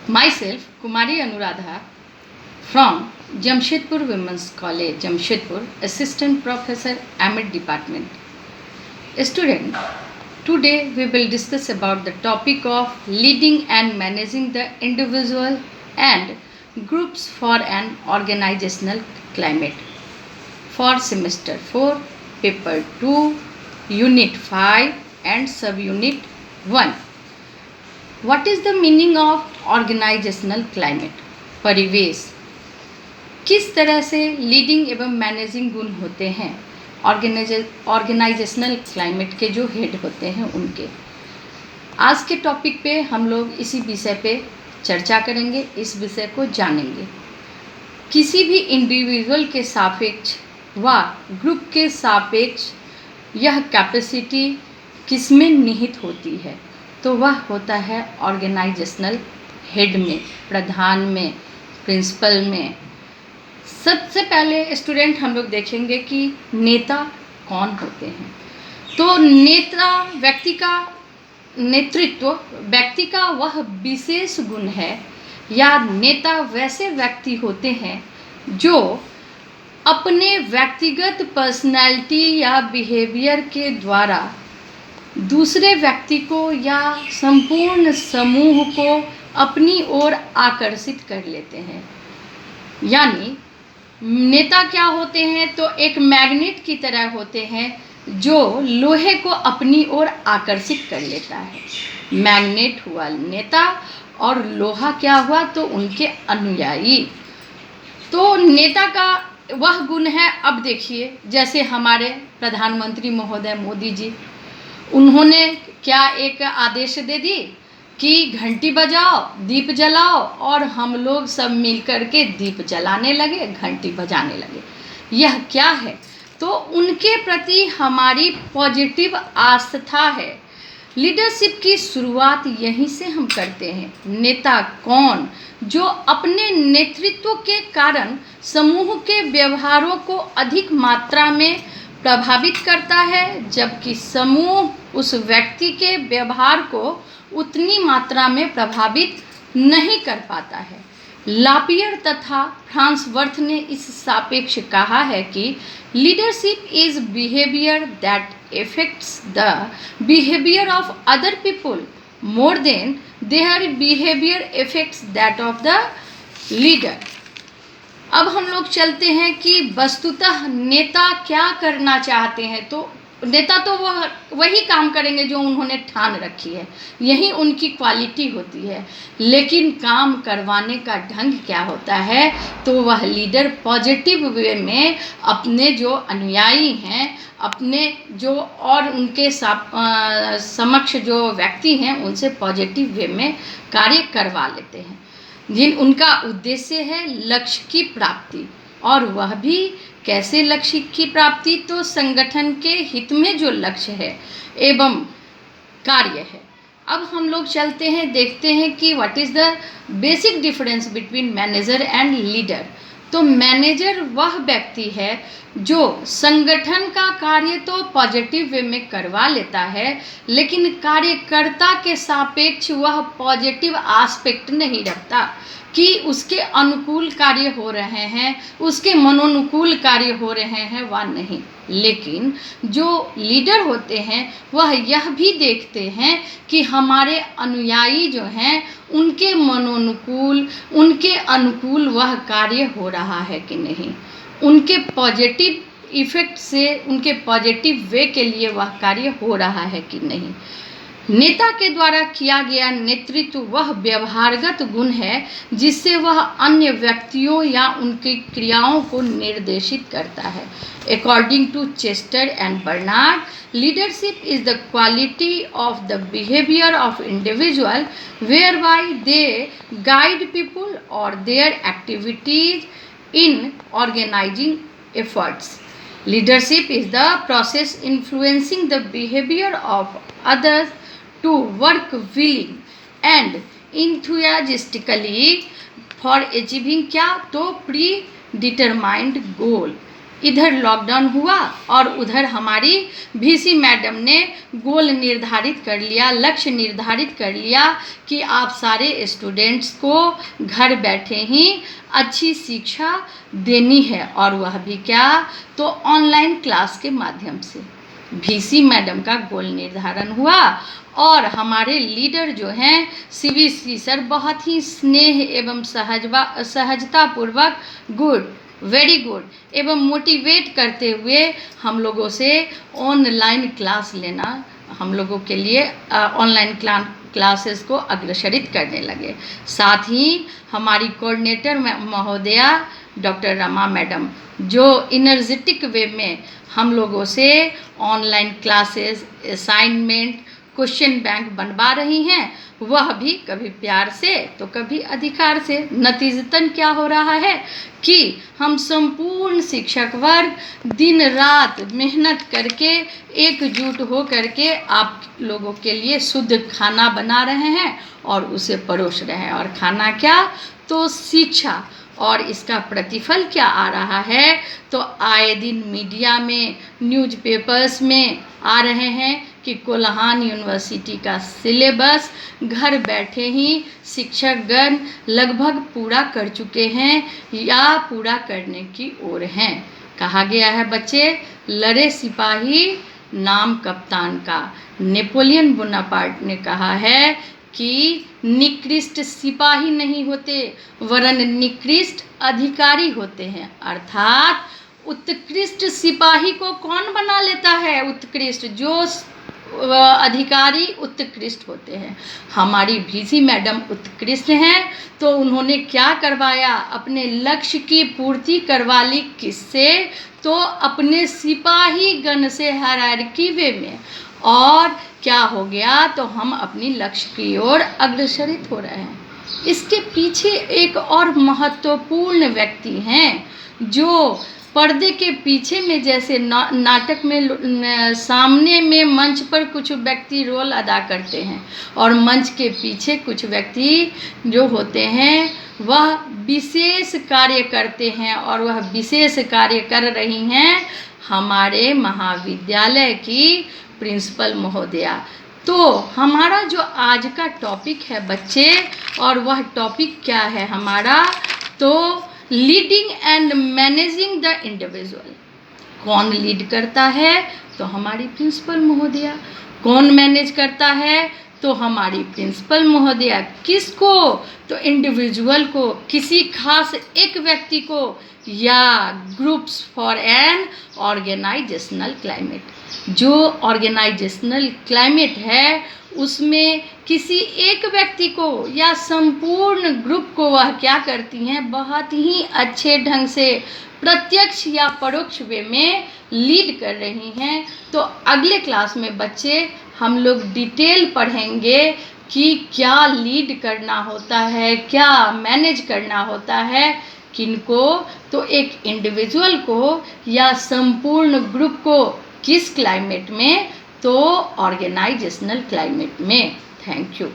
Myself, Kumari Anuradha, from Jamshedpur Women's College, Jamshedpur, Assistant Professor, AMID Department. Student, today we will discuss about the topic of leading and managing the individual and groups for an organizational climate. For semester 4, paper 2, unit 5 and subunit 1. What is the meaning of organisational climate? परिवेश किस तरह से leading एवं managing गुण होते हैं organizational climate के जो हेड होते हैं उनके। आज के टॉपिक पे हम लोग इसी विषय पे चर्चा करेंगे, इस विषय को जानेंगे। किसी भी इंडिविजुअल के सापेक्ष व ग्रुप के सापेक्ष यह कैपेसिटी किसमें निहित होती है? तो वह होता है ऑर्गेनाइजेशनल हेड में, प्रधान में, प्रिंसिपल में। सबसे पहले स्टूडेंट हम लोग देखेंगे कि नेता कौन होते हैं। तो नेता व्यक्ति का नेतृत्व व्यक्ति का वह विशेष गुण है, या नेता वैसे व्यक्ति होते हैं जो अपने व्यक्तिगत पर्सनैलिटी या बिहेवियर के द्वारा दूसरे व्यक्ति को या संपूर्ण समूह को अपनी ओर आकर्षित कर लेते हैं। यानी नेता क्या होते हैं? तो एक मैग्नेट की तरह होते हैं जो लोहे को अपनी ओर आकर्षित कर लेता है। मैग्नेट हुआ नेता और लोहा क्या हुआ? तो उनके अनुयायी। तो नेता का वह गुण है। अब देखिए, जैसे हमारे प्रधानमंत्री महोदय मोदी जी, उन्होंने क्या एक आदेश दे दी कि घंटी बजाओ, दीप जलाओ, और हम लोग सब मिलकर के दीप जलाने लगे, घंटी बजाने लगे। यह क्या है? तो उनके प्रति हमारी पॉजिटिव आस्था है। लीडरशिप की शुरुआत यहीं से हम करते हैं। नेता कौन? जो अपने नेतृत्व के कारण समूह के व्यवहारों को अधिक मात्रा में प्रभावित करता है, जबकि समूह उस व्यक्ति के व्यवहार को उतनी मात्रा में प्रभावित नहीं कर पाता है। लापियर तथा फ्रांसवर्थ ने इस सापेक्ष कहा है कि leadership is behaviour that effects the behaviour of other people more than their behaviour effects that of the leader. अब हम लोग चलते हैं कि वस्तुतः नेता क्या करना चाहते हैं। तो नेता तो वही काम करेंगे जो उन्होंने ठान रखी है, यही उनकी क्वालिटी होती है। लेकिन काम करवाने का ढंग क्या होता है? तो वह लीडर पॉजिटिव वे में अपने जो अनुयायी हैं, अपने जो और उनके समक्ष जो व्यक्ति हैं, उनसे पॉजिटिव वे में कार्य करवा लेते हैं। उनका उद्देश्य है लक्ष्य की प्राप्ति। और वह भी कैसे लक्ष्य की प्राप्ति? तो संगठन के हित में जो लक्ष्य है एवं कार्य है। अब हम लोग चलते हैं, देखते हैं कि what is the basic difference between manager and leader. तो मैनेजर वह व्यक्ति है जो संगठन का कार्य तो पॉजिटिव वे में करवा लेता है, लेकिन कार्यकर्ता के सापेक्ष वह पॉजिटिव एस्पेक्ट नहीं रखता कि उसके अनुकूल कार्य हो रहे हैं, उसके मनोनुकूल कार्य हो रहे हैं, वह नहीं। लेकिन जो लीडर होते हैं वह यह भी देखते हैं कि हमारे अनुयायी जो हैं उनके मनोनुकूल, उनके अनुकूल वह कार्य हो रहा है कि नहीं, उनके पॉजिटिव इफेक्ट से, उनके पॉजिटिव वे के लिए वह कार्य हो रहा है कि नहीं। नेता के द्वारा किया गया नेतृत्व वह व्यवहारगत गुण है जिससे वह अन्य व्यक्तियों या उनकी क्रियाओं को निर्देशित करता है। According to Chester and Barnard, leadership is the quality of the behaviour of individual whereby they guide people और their activities in organising efforts. Leadership is the process influencing the behavior of others to work willing and enthusiastically for achieving क्या? तो predetermined goal इधर lockdown हुआ और उधर हमारी VC madam ने गोल निर्धारित कर लिया, लक्ष्य निर्धारित कर लिया कि आप सारे स्टूडेंट्स को घर बैठे ही अच्छी शिक्षा देनी है, और वह भी क्या, तो ऑनलाइन क्लास के माध्यम से। VC मैडम का गोल निर्धारण हुआ और हमारे लीडर जो हैं CVC सर बहुत ही स्नेह एवं सहजतापूर्वक गुड, वेरी गुड एवं मोटिवेट करते हुए हम लोगों से ऑनलाइन क्लास लेना, हम लोगों के लिए ऑनलाइन क्लासेस को अग्रसरित करने लगे। साथ ही हमारी कोऑर्डिनेटर महोदया डॉक्टर रमा मैडम जो इनर्जेटिक वे में हम लोगों से online classes, assignment, question bank बनवा रही हैं, वह भी कभी प्यार से तो कभी अधिकार से। नतीजतन क्या हो रहा है कि हम संपूर्ण शिक्षक वर्ग दिन रात मेहनत करके एकजुट हो करके आप लोगों के लिए शुद्ध खाना बना रहे हैं और उसे परोस रहे हैं। और खाना क्या, तो शिक्षा। और इसका प्रतिफल क्या आ रहा है, तो आए दिन मीडिया में, न्यूज़पेपर्स में आ रहे हैं कि कोल्हान यूनिवर्सिटी का सिलेबस घर बैठे ही शिक्षकगण लगभग पूरा कर चुके हैं या पूरा करने की ओर हैं। कहा गया है बच्चे, लड़े सिपाही नाम कप्तान का। नेपोलियन बोनापार्ट ने कहा है कि निकृष्ट सिपाही नहीं होते वरन निकृष्ट अधिकारी होते हैं। अर्थात उत्कृष्ट सिपाही को कौन बना लेता है, उत्कृष्ट, जो अधिकारी उत्कृष्ट होते हैं। हमारी VC मैडम उत्कृष्ट हैं, तो उन्होंने क्या करवाया, अपने लक्ष्य की पूर्ति करवा ली। किससे, तो अपने सिपाही गण से हायरार्की वे में। और क्या हो गया, तो हम अपनी लक्ष्य की ओर अग्रसरित हो रहे हैं। इसके पीछे एक और महत्वपूर्ण व्यक्ति हैं जो पर्दे के पीछे में, जैसे नाटक में सामने में मंच पर कुछ व्यक्ति रोल अदा करते हैं और मंच के पीछे कुछ व्यक्ति जो होते हैं वह विशेष कार्य करते हैं। और वह विशेष कार्य कर रही हैं हमारे महाविद्यालय की प्रिंसिपल महोदया। तो हमारा जो आज का टॉपिक है बच्चे, और वह टॉपिक क्या है हमारा, तो leading and managing the individual. कौन लीड करता है, तो हमारी प्रिंसिपल महोदया। कौन मैनेज करता है, तो हमारी प्रिंसिपल महोदया। किसको, तो इंडिविजुअल को, किसी खास एक व्यक्ति को, या groups for an organisational climate. जो ऑर्गेनाइजेशनल क्लाइमेट है उसमें किसी एक व्यक्ति को या संपूर्ण ग्रुप को वह क्या करती हैं, बहुत ही अच्छे ढंग से प्रत्यक्ष या परोक्ष वे में लीड कर रही हैं। तो अगले क्लास में बच्चे हम लोग डिटेल पढ़ेंगे कि क्या लीड करना होता है, क्या मैनेज करना होता है, किनको, तो एक इंडिविजुअल को या संपूर्ण ग्रुप को। किस क्लाइमेट में, तो ऑर्गेनाइजेशनल क्लाइमेट में। Thank you.